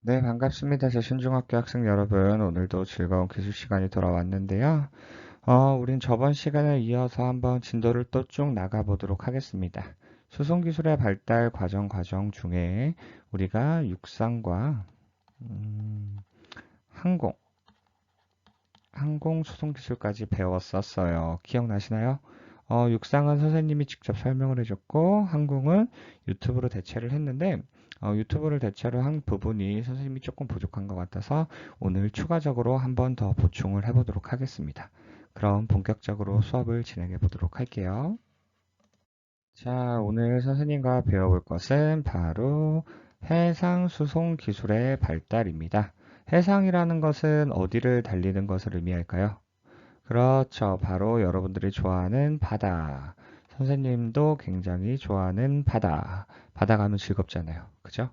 네, 반갑습니다. 제 신중학교 학생 여러분. 오늘도 즐거운 기술 시간이 돌아왔는데요. 우린 저번 시간에 이어서 한번 진도를 또 쭉 나가보도록 하겠습니다. 수송기술의 발달 과정 중에 우리가 육상과 항공, 항공 수송기술까지 배웠었어요. 기억나시나요? 육상은 선생님이 직접 설명을 해줬고, 항공은 유튜브로 대체를 했는데, 유튜브를 대체로 한 부분이 선생님이 조금 부족한 것 같아서 오늘 추가적으로 한 번 더 보충을 해보도록 하겠습니다. 그럼 본격적으로 수업을 진행해 보도록 할게요. 자, 오늘 선생님과 배워볼 것은 바로 해상 수송 기술의 발달입니다. 해상이라는 것은 어디를 달리는 것을 의미할까요? 그렇죠. 바로 여러분들이 좋아하는 바다. 선생님도 굉장히 좋아하는 바다. 바다 가면 즐겁잖아요. 그죠?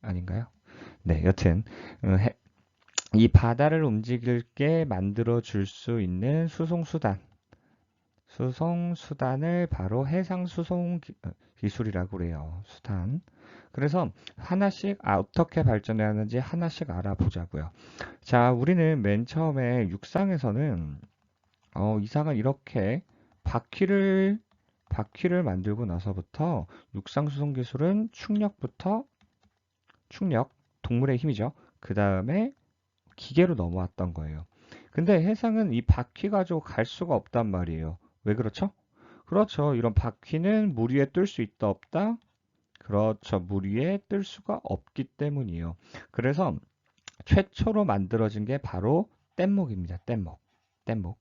아닌가요? 네, 여튼 이 바다를 움직일게 만들어 줄 수 있는 수송수단을 바로 해상 수송 기술이라고 그래요. 수단. 그래서 하나씩 어떻게 발전해왔는지 하나씩 알아보자고요. 자, 우리는 맨 처음에 육상에서는 이상은 이렇게 바퀴를 바퀴를 만들고 나서부터 육상 수송 기술은 충력, 동물의 힘이죠. 그 다음에 기계로 넘어왔던 거예요. 근데 해상은 이 바퀴 가지고 갈 수가 없단 말이에요. 왜 그렇죠? 그렇죠. 이런 바퀴는 물 위에 뜰 수 있다 없다? 그렇죠. 물 위에 뜰 수가 없기 때문이에요. 그래서 최초로 만들어진 게 바로 뗏목입니다. 뗏목. 뗏목.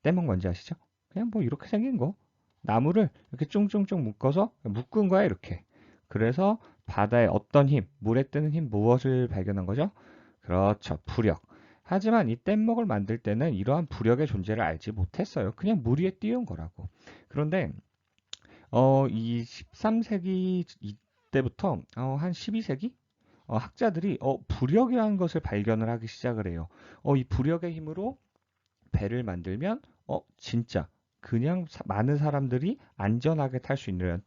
뗏목 뭔지 아시죠? 그냥 뭐 이렇게 생긴 거. 나무를 이렇게 쫑쫑쫑 묶어서 묶은 거야, 이렇게. 그래서 바다의 어떤 힘, 물에 뜨는 힘 무엇을 발견한 거죠? 그렇죠. 부력. 하지만 이 뗏목을 만들 때는 이러한 부력의 존재를 알지 못했어요. 그냥 물 위에 띄운 거라고. 그런데 이 13세기 이때부터 한 12세기 학자들이 부력이라는 것을 발견을 하기 시작을 해요. 이 부력의 힘으로 배를 만들면 진짜 그냥 많은 사람들이 안전하게 탈 수 있는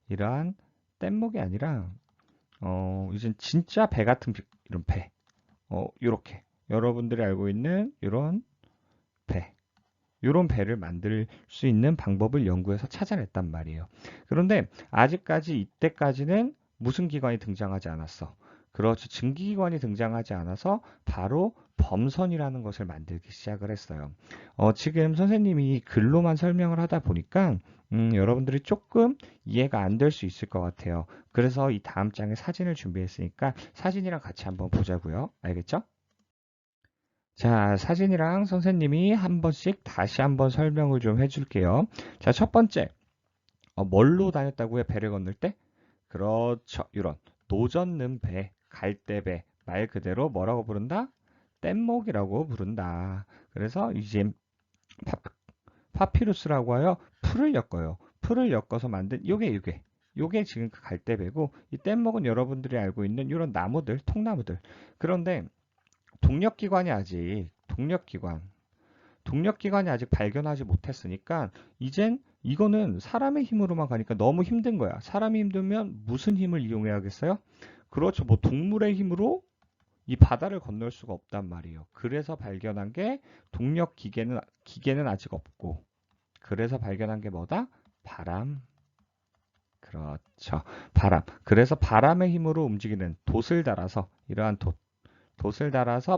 이러한 뗏목이 아니라 이젠 진짜 배 같은 이런 배. 요렇게 여러분들이 알고 있는 이런 배. 이런 배를 만들 수 있는 방법을 연구해서 찾아냈단 말이에요. 그런데 아직까지 이때까지는 무슨 기관이 등장하지 않았어. 그렇죠. 증기기관이 등장하지 않아서 바로 범선이라는 것을 만들기 시작을 했어요. 지금 선생님이 글로만 설명을 하다 보니까 여러분들이 조금 이해가 안 될 수 있을 것 같아요. 그래서 이 다음 장에 사진을 준비했으니까 사진이랑 같이 한번 보자고요. 알겠죠? 자, 사진이랑 선생님이 한 번씩 다시 한번 설명을 좀 해줄게요. 자, 첫 번째, 뭘로 다녔다고요? 배를 건널 때? 그렇죠. 이런 노젓는 배, 갈대배, 말 그대로 뭐라고 부른다? 뗏목이라고 부른다. 그래서 이제 파, 파피루스라고 하여 풀을 엮어요. 풀을 엮어서 만든 요게 지금 그 갈대배고 이 뗏목은 여러분들이 알고 있는 이런 나무들, 통나무들. 그런데 동력기관이 아직 발견하지 못했으니까 이젠 이거는 사람의 힘으로만 가니까 너무 힘든 거야. 사람이 힘들면 무슨 힘을 이용해야겠어요? 그렇죠. 뭐 동물의 힘으로 이 바다를 건널 수가 없단 말이에요. 그래서 발견한 게 기계는 아직 없고. 그래서 발견한 게 뭐다? 바람. 그렇죠. 바람. 그래서 바람의 힘으로 움직이는 돛을 달아서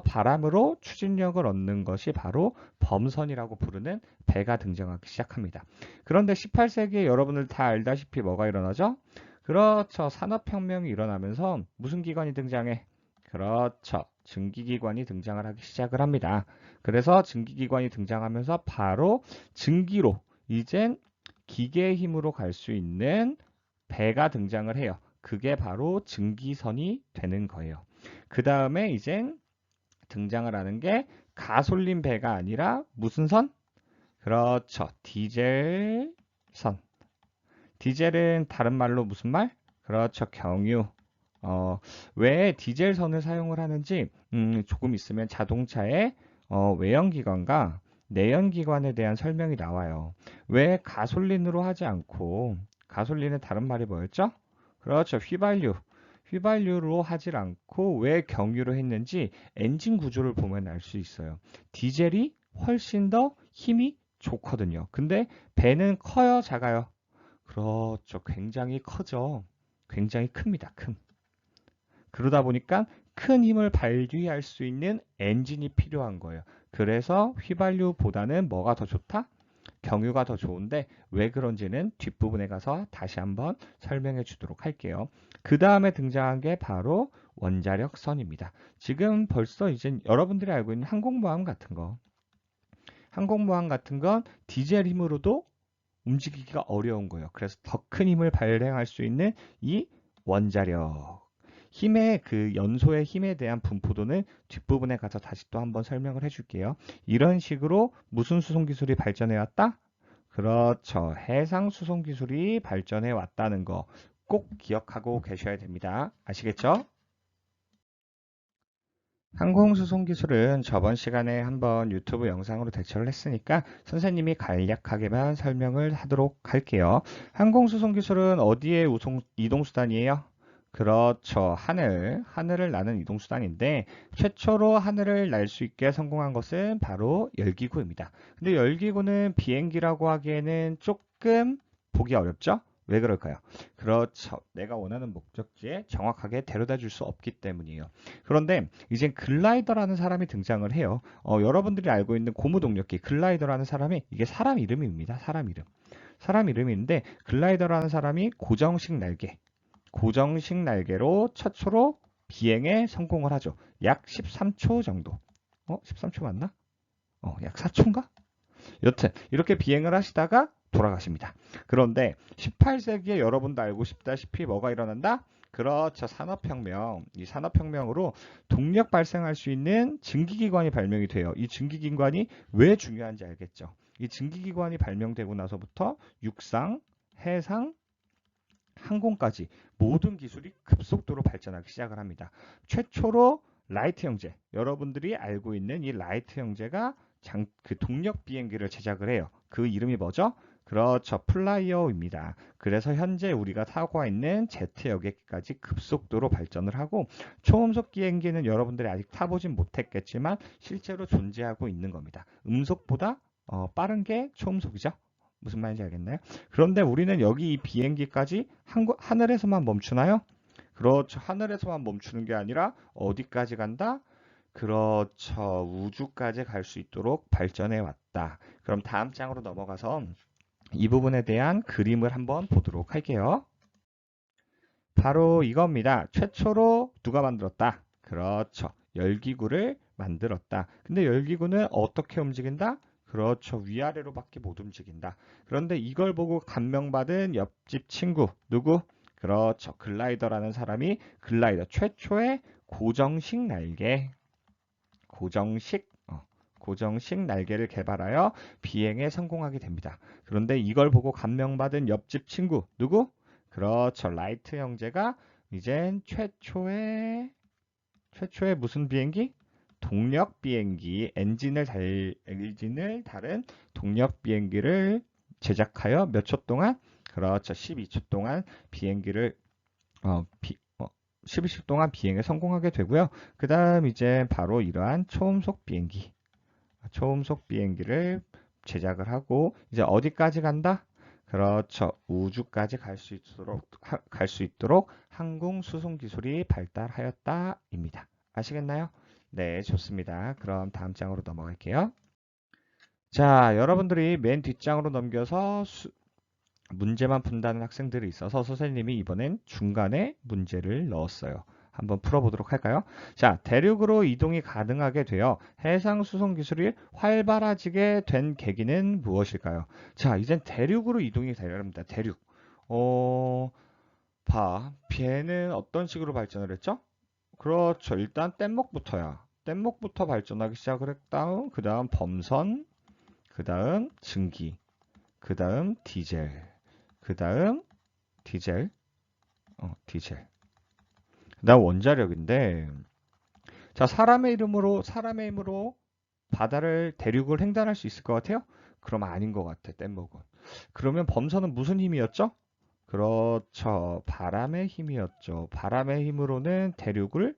바람으로 추진력을 얻는 것이 바로 범선이라고 부르는 배가 등장하기 시작합니다. 그런데 18세기에 여러분들 다 알다시피 뭐가 일어나죠? 그렇죠. 산업혁명이 일어나면서 무슨 기관이 등장해? 그렇죠. 증기기관이 등장을 하기 시작을 합니다. 그래서 증기기관이 등장하면서 바로 증기로 이젠 기계의 힘으로 갈 수 있는 배가 등장을 해요. 그게 바로 증기선이 되는 거예요. 그 다음에 이제 등장을 하는 게 가솔린 배가 아니라 무슨 선? 그렇죠. 디젤선. 디젤은 다른 말로 무슨 말? 그렇죠. 경유. 어, 왜 디젤선을 사용을 하는지 조금 있으면 자동차의 외연기관과 내연기관에 대한 설명이 나와요. 왜 가솔린으로 하지 않고 가솔린의 다른 말이 뭐였죠? 그렇죠. 휘발유. 휘발유로 하질 않고 왜 경유로 했는지 엔진 구조를 보면 알 수 있어요. 디젤이 훨씬 더 힘이 좋거든요. 근데 배는 커요, 작아요? 그렇죠. 굉장히 커죠. 굉장히 큽니다. 큰. 그러다 보니까 큰 힘을 발휘할 수 있는 엔진이 필요한 거예요. 그래서 휘발유보다는 뭐가 더 좋다? 경유가 더 좋은데 왜 그런지는 뒷부분에 가서 다시 한번 설명해 주도록 할게요. 그 다음에 등장한 게 바로 원자력선입니다. 지금 벌써 이제 여러분들이 알고 있는 항공모함 같은 거, 항공모함 같은 건 디젤 힘으로도 움직이기가 어려운 거예요. 그래서 더 큰 힘을 발생할 수 있는 이 원자력. 힘의 그 연소의 힘에 대한 분포도는 뒷부분에 가서 다시 또 한번 설명을 해줄게요. 이런 식으로 무슨 수송 기술이 발전해 왔다? 그렇죠. 해상 수송 기술이 발전해 왔다는 거 꼭 기억하고 계셔야 됩니다. 아시겠죠? 항공수송 기술은 저번 시간에 한번 유튜브 영상으로 대처를 했으니까 선생님이 간략하게만 설명을 하도록 할게요. 항공수송 기술은 어디의 이동수단이에요? 그렇죠. 하늘을 나는 이동수단인데 최초로 하늘을 날 수 있게 성공한 것은 바로 열기구입니다. 근데 열기구는 비행기라고 하기에는 조금 보기 어렵죠? 왜 그럴까요? 그렇죠. 내가 원하는 목적지에 정확하게 데려다 줄 수 없기 때문이에요. 그런데 이젠 글라이더라는 사람이 등장을 해요. 여러분들이 알고 있는 고무동력기 글라이더라는 사람이 이게 사람 이름입니다. 사람 이름. 사람 이름인데 글라이더라는 사람이 고정식 날개로 최초로 비행에 성공을 하죠. 약 13초 정도. 13초 맞나? 약 4초인가? 여튼 이렇게 비행을 하시다가 돌아가십니다. 그런데 18세기에 여러분도 알고 싶다시피 뭐가 일어난다? 그렇죠. 산업혁명. 이 산업혁명으로 동력 발생할 수 있는 증기기관이 발명이 돼요. 이 증기기관이 왜 중요한지 알겠죠? 이 증기기관이 발명되고 나서부터 육상, 해상, 항공까지 모든 기술이 급속도로 발전하기 시작을 합니다. 최초로 라이트 형제, 여러분들이 알고 있는 이 라이트 형제가 그 동력 비행기를 제작을 해요. 그 이름이 뭐죠? 그렇죠. 플라이어입니다. 그래서 현재 우리가 타고 있는 제트 여객기까지 급속도로 발전을 하고 초음속 비행기는 여러분들이 아직 타보진 못했겠지만 실제로 존재하고 있는 겁니다. 음속보다 빠른 게 초음속이죠. 무슨 말인지 알겠나요? 그런데 우리는 여기 이 비행기까지 하늘에서만 멈추나요? 그렇죠. 하늘에서만 멈추는 게 아니라 어디까지 간다? 그렇죠. 우주까지 갈 수 있도록 발전해 왔다. 그럼 다음 장으로 넘어가서 이 부분에 대한 그림을 한번 보도록 할게요. 바로 이겁니다. 최초로 누가 만들었다? 그렇죠. 열기구를 만들었다. 근데 열기구는 어떻게 움직인다? 그렇죠. 위아래로밖에 못 움직인다. 그런데 이걸 보고 감명받은 옆집 친구 누구? 그렇죠. 글라이더라는 사람이 글라이더 최초의 고정식 날개, 고정식 고정식 날개를 개발하여 비행에 성공하게 됩니다. 그런데 이걸 보고 감명받은 옆집 친구 누구? 그렇죠. 라이트 형제가 이젠 최초의 무슨 비행기? 동력 비행기, 엔진을 다른 동력 비행기를 제작하여 몇 초 동안? 그렇죠. 12초 동안 비행기를 어, 비, 어, 12초 동안 비행에 성공하게 되고요. 그 다음 이제 바로 이러한 초음속 비행기를 제작을 하고 이제 어디까지 간다? 그렇죠. 우주까지 갈 수 있도록 항공 수송 기술이 발달하였다입니다. 아시겠나요? 네, 좋습니다. 그럼 다음 장으로 넘어갈게요. 자, 여러분들이 맨 뒷장으로 넘겨서 문제만 푼다는 학생들이 있어서 선생님이 이번엔 중간에 문제를 넣었어요. 한번 풀어보도록 할까요? 자, 대륙으로 이동이 가능하게 되어 해상 수송 기술이 활발해지게 된 계기는 무엇일까요? 자, 이젠 대륙으로 이동이 되렵니다. 대륙. 배는 어떤 식으로 발전을 했죠? 그렇죠. 일단 뗏목부터야. 뗏목부터 발전하기 시작을 했다. 그 다음 범선, 그 다음 증기, 그 다음 디젤, 그 다음 디젤, 디젤. 그 다음 원자력인데, 자, 사람의 힘으로 대륙을 횡단할 수 있을 것 같아요? 그럼 아닌 것 같아, 뗏목은. 그러면 범선은 무슨 힘이었죠? 그렇죠. 바람의 힘이었죠. 바람의 힘으로는 대륙을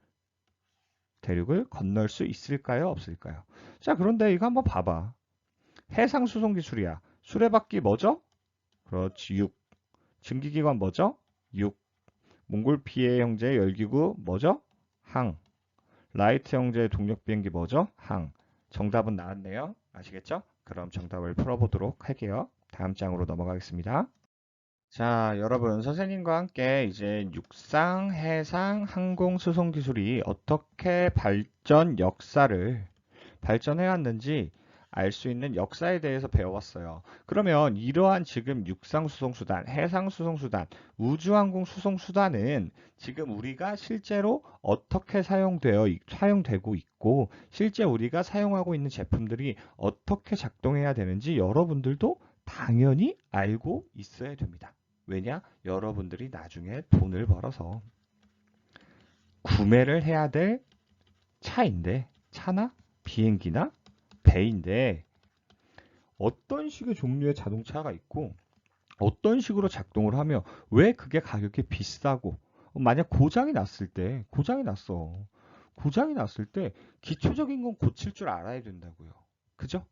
건널 수 있을까요? 없을까요? 자, 그런데 이거 한번 봐봐. 해상 수송 기술이야. 수레바퀴 뭐죠? 그렇지, 6. 증기기관 뭐죠? 6. 몽골피해 형제의 열기구 뭐죠? 항. 라이트 형제의 동력 비행기 뭐죠? 항. 정답은 나왔네요. 아시겠죠? 그럼 정답을 풀어보도록 할게요. 다음 장으로 넘어가겠습니다. 자, 여러분, 선생님과 함께 이제 육상, 해상, 항공, 수송 기술이 어떻게 발전해 왔는지 알 수 있는 역사에 대해서 배워왔어요. 그러면 이러한 지금 육상 수송 수단, 해상 수송 수단, 우주항공 수송 수단은 지금 우리가 실제로 어떻게 사용되고 있고, 실제 우리가 사용하고 있는 제품들이 어떻게 작동해야 되는지 여러분들도 당연히 알고 있어야 됩니다. 왜냐? 여러분들이 나중에 돈을 벌어서 구매를 해야 될 차인데, 차나 비행기나 배인데, 어떤 식의 종류의 자동차가 있고, 어떤 식으로 작동을 하며, 왜 그게 가격이 비싸고, 만약 고장이 났어. 고장이 났을 때, 기초적인 건 고칠 줄 알아야 된다고요. 그죠?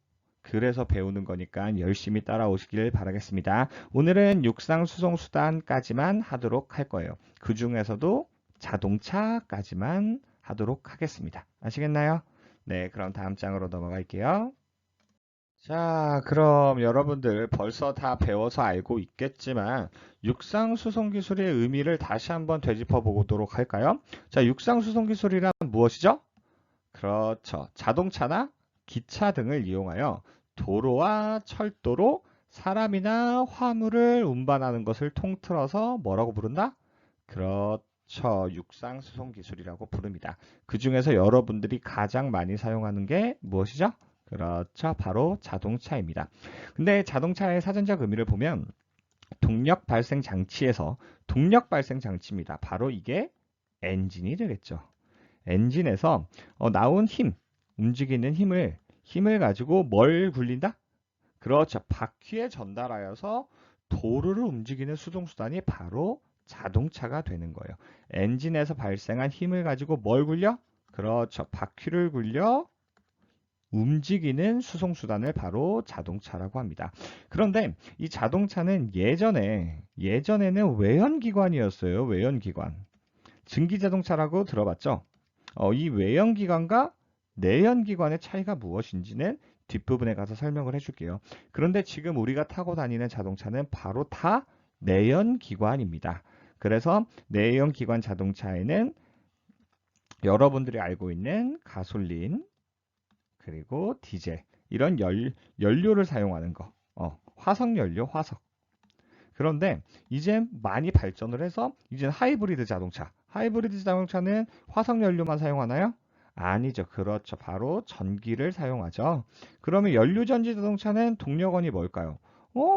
그래서 배우는 거니까 열심히 따라오시길 바라겠습니다. 오늘은 육상 수송 수단까지만 하도록 할 거예요. 그 중에서도 자동차까지만 하도록 하겠습니다. 아시겠나요? 네, 그럼 다음 장으로 넘어갈게요. 자, 그럼 여러분들 벌써 다 배워서 알고 있겠지만 육상 수송 기술의 의미를 다시 한번 되짚어 보도록 할까요? 자, 육상 수송 기술이란 무엇이죠? 그렇죠. 자동차나 기차 등을 이용하여 도로와 철도로 사람이나 화물을 운반하는 것을 통틀어서 뭐라고 부른다? 그렇죠. 육상 수송 기술이라고 부릅니다. 그 중에서 여러분들이 가장 많이 사용하는 게 무엇이죠? 그렇죠. 바로 자동차입니다. 근데 자동차의 사전적 의미를 보면 동력 발생 장치에서 동력 발생 장치입니다. 바로 이게 엔진이 되겠죠. 엔진에서 나온 움직이는 힘을 가지고 뭘 굴린다? 그렇죠. 바퀴에 전달하여서 도로를 움직이는 수동수단이 바로 자동차가 되는 거예요. 엔진에서 발생한 힘을 가지고 뭘 굴려? 그렇죠. 바퀴를 굴려 움직이는 수송수단을 바로 자동차라고 합니다. 그런데 이 자동차는 예전에는 외연기관이었어요. 외연기관. 증기자동차라고 들어봤죠? 이 외연기관과 내연기관의 차이가 무엇인지는 뒷부분에 가서 설명을 해줄게요. 그런데 지금 우리가 타고 다니는 자동차는 바로 다 내연기관입니다. 그래서 내연기관 자동차에는 여러분들이 알고 있는 가솔린, 그리고 디젤, 이런 연료를 사용하는 거. 화석연료, 화석. 그런데 이제 많이 발전을 해서 이제 하이브리드 자동차는 화석연료만 사용하나요? 아니죠. 그렇죠. 바로 전기를 사용하죠. 그러면 연료전지 자동차는 동력원이 뭘까요?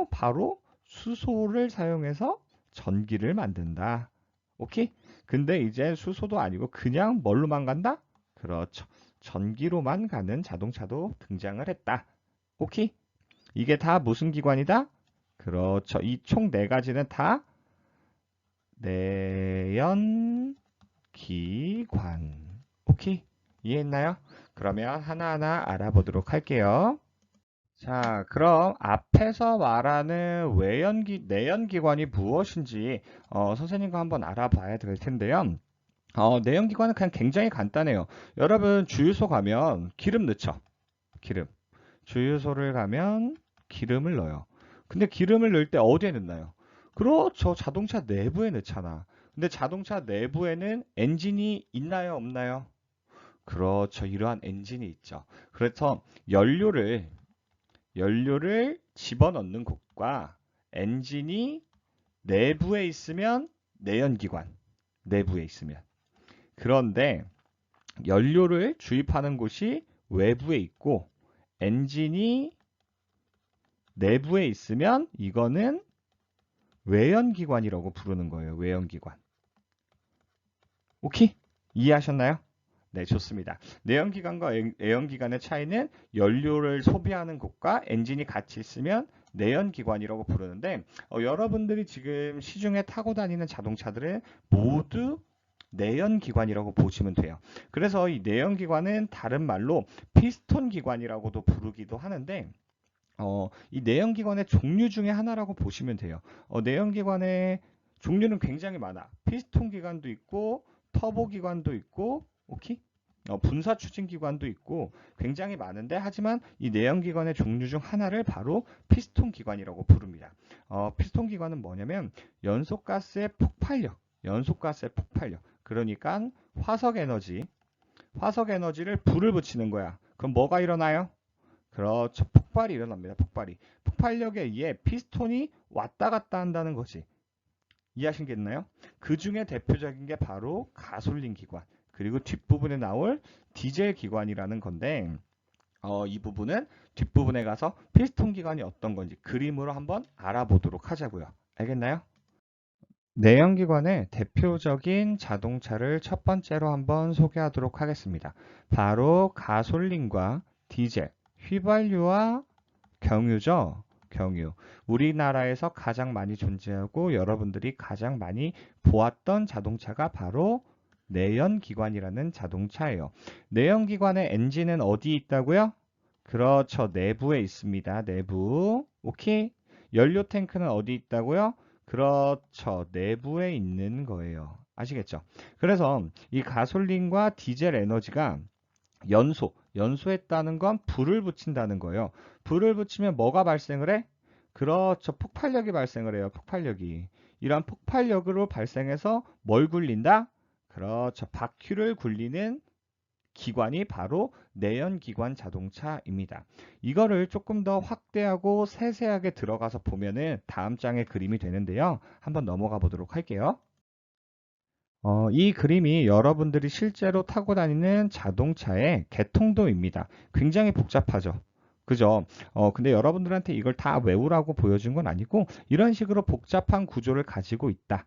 바로 수소를 사용해서 전기를 만든다. 오케이? 근데 이제 수소도 아니고 그냥 뭘로만 간다? 그렇죠. 전기로만 가는 자동차도 등장을 했다. 오케이? 이게 다 무슨 기관이다? 그렇죠. 이 총 네 가지는 다 내연기관. 오케이? 이해했나요? 그러면 하나하나 알아보도록 할게요. 자, 그럼 앞에서 말하는 내연기관이 무엇인지 선생님과 한번 알아봐야 될 텐데요. 내연기관은 그냥 굉장히 간단해요. 여러분 주유소 가면 기름 넣죠. 기름. 주유소를 가면 기름을 넣어요. 근데 기름을 넣을 때 어디에 넣나요? 그렇죠. 자동차 내부에 넣잖아. 근데 자동차 내부에는 엔진이 있나요? 없나요? 그렇죠. 이러한 엔진이 있죠. 그래서 연료를 집어넣는 곳과 엔진이 내부에 있으면 내연기관. 내부에 있으면. 그런데 연료를 주입하는 곳이 외부에 있고 엔진이 내부에 있으면 이거는 외연기관이라고 부르는 거예요. 외연기관. 오케이? 이해하셨나요? 네, 좋습니다. 내연기관과 애연기관의 차이는 연료를 소비하는 곳과 엔진이 같이 있으면 내연기관이라고 부르는데 여러분들이 지금 시중에 타고 다니는 자동차들은 모두 내연기관이라고 보시면 돼요. 그래서 이 내연기관은 다른 말로 피스톤기관이라고도 부르기도 하는데 이 내연기관의 종류 중에 하나라고 보시면 돼요. 내연기관의 종류는 굉장히 많아. 피스톤 기관도 있고 터보 기관도 있고 오케이? 분사 추진 기관도 있고 굉장히 많은데 하지만 이 내연기관의 종류 중 하나를 바로 피스톤 기관이라고 부릅니다. 피스톤 기관은 뭐냐면 연소가스의 폭발력. 그러니까 화석 에너지를 불을 붙이는 거야. 그럼 뭐가 일어나요? 그렇죠. 폭발이 일어납니다. 폭발력에 의해 피스톤이 왔다 갔다 한다는 거지. 이해하시겠나요? 그 중에 대표적인 게 바로 가솔린 기관, 그리고 뒷부분에 나올 디젤 기관이라는 건데, 이 부분은 뒷부분에 가서 피스톤 기관이 어떤 건지 그림으로 한번 알아보도록 하자고요. 알겠나요? 내연기관의 대표적인 자동차를 첫 번째로 한번 소개하도록 하겠습니다. 바로 가솔린과 디젤, 휘발유와 경유죠. 경유. 우리나라에서 가장 많이 존재하고 여러분들이 가장 많이 보았던 자동차가 바로 내연기관이라는 자동차예요. 내연기관의 엔진은 어디 있다고요? 그렇죠. 내부에 있습니다. 내부. 오케이. 연료 탱크는 어디 있다고요? 그렇죠. 내부에 있는 거예요. 아시겠죠? 그래서 이 가솔린과 디젤 에너지가 연소했다는 건 불을 붙인다는 거예요. 불을 붙이면 뭐가 발생을 해? 그렇죠. 폭발력이 발생을 해요. 폭발력이. 이런 폭발력으로 발생해서 뭘 굴린다? 그렇죠. 바퀴를 굴리는 기관이 바로 내연기관 자동차입니다. 이거를 조금 더 확대하고 세세하게 들어가서 보면은 다음 장의 그림이 되는데요. 한번 넘어가 보도록 할게요. 이 그림이 여러분들이 실제로 타고 다니는 자동차의 개통도입니다. 굉장히 복잡하죠. 그죠? 근데 여러분들한테 이걸 다 외우라고 보여준 건 아니고 이런 식으로 복잡한 구조를 가지고 있다.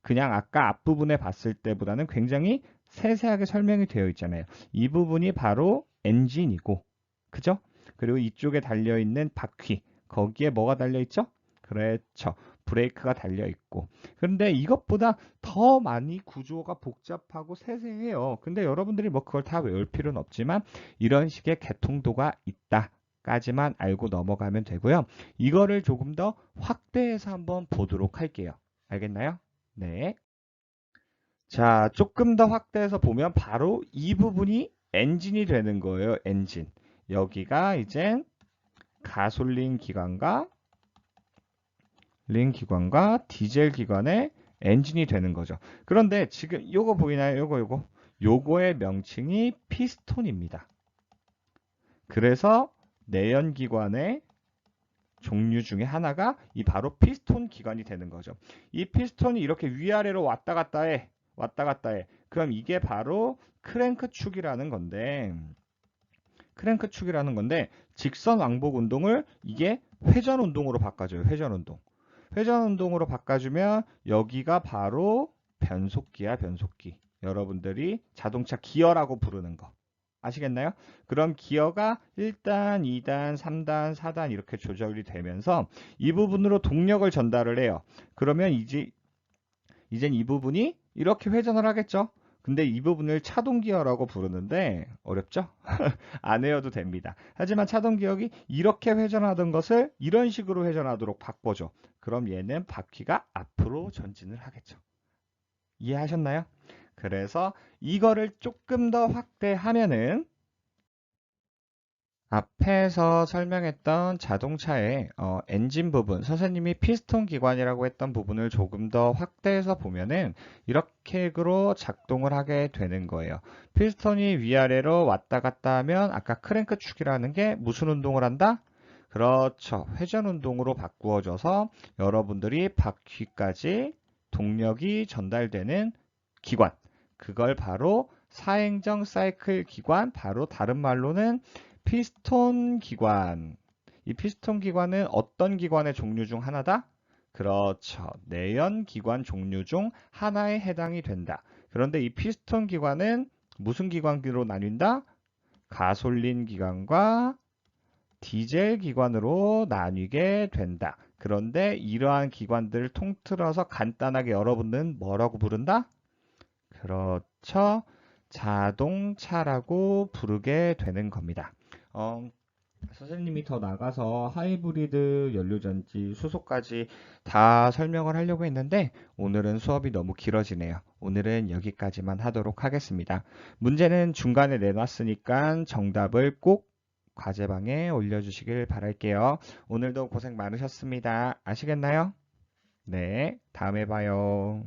그냥 아까 앞부분에 봤을 때보다는 굉장히 세세하게 설명이 되어 있잖아요. 이 부분이 바로 엔진이고, 그죠? 그리고 이쪽에 달려있는 바퀴, 거기에 뭐가 달려있죠? 그렇죠. 브레이크가 달려있고. 그런데 이것보다 더 많이 구조가 복잡하고 세세해요. 근데 여러분들이 뭐 그걸 다 외울 필요는 없지만 이런 식의 개통도가 있다. 까지만 알고 넘어가면 되고요. 이거를 조금 더 확대해서 한번 보도록 할게요. 알겠나요? 네. 자, 조금 더 확대해서 보면 바로 이 부분이 엔진이 되는 거예요. 엔진. 여기가 이제 가솔린 기관과 디젤 기관의 엔진이 되는 거죠. 그런데 지금 요거 보이나요? 요거의 명칭이 피스톤입니다. 그래서 내연기관의 종류 중에 하나가 이 바로 피스톤 기관이 되는 거죠. 이 피스톤이 이렇게 위아래로 왔다 갔다 해. 그럼 이게 바로 크랭크축이라는 건데 직선 왕복 운동을 이게 회전 운동으로 바꿔줘요. 회전 운동으로 바꿔주면 여기가 바로 변속기야, 변속기. 여러분들이 자동차 기어라고 부르는 거. 아시겠나요? 그럼 기어가 1단, 2단, 3단, 4단 이렇게 조절이 되면서 이 부분으로 동력을 전달을 해요. 그러면 이젠 이 부분이 이렇게 회전을 하겠죠? 근데 이 부분을 차동 기어라고 부르는데 어렵죠? 안 외워도 됩니다. 하지만 차동 기어이 이렇게 회전하던 것을 이런 식으로 회전하도록 바꿔줘. 그럼 얘는 바퀴가 앞으로 전진을 하겠죠. 이해하셨나요? 그래서 이거를 조금 더 확대하면은 앞에서 설명했던 자동차의 엔진 부분, 선생님이 피스톤 기관이라고 했던 부분을 조금 더 확대해서 보면은 이렇게로 작동을 하게 되는 거예요. 피스톤이 위아래로 왔다 갔다 하면 아까 크랭크 축이라는 게 무슨 운동을 한다? 그렇죠. 회전 운동으로 바꾸어져서 여러분들이 바퀴까지 동력이 전달되는 기관. 그걸 바로 사행정 사이클 기관, 바로 다른 말로는 피스톤 기관. 이 피스톤 기관은 어떤 기관의 종류 중 하나다? 그렇죠. 내연 기관 종류 중 하나에 해당이 된다. 그런데 이 피스톤 기관은 무슨 기관으로 나뉜다? 가솔린 기관과 디젤 기관으로 나뉘게 된다. 그런데 이러한 기관들을 통틀어서 간단하게 여러분은 뭐라고 부른다? 그렇죠. 자동차라고 부르게 되는 겁니다. 어, 선생님이 더 나가서 하이브리드 연료전지 수소까지 다 설명을 하려고 했는데 오늘은 수업이 너무 길어지네요. 오늘은 여기까지만 하도록 하겠습니다. 문제는 중간에 내놨으니까 정답을 꼭 과제방에 올려주시길 바랄게요. 오늘도 고생 많으셨습니다. 아시겠나요? 네, 다음에 봐요.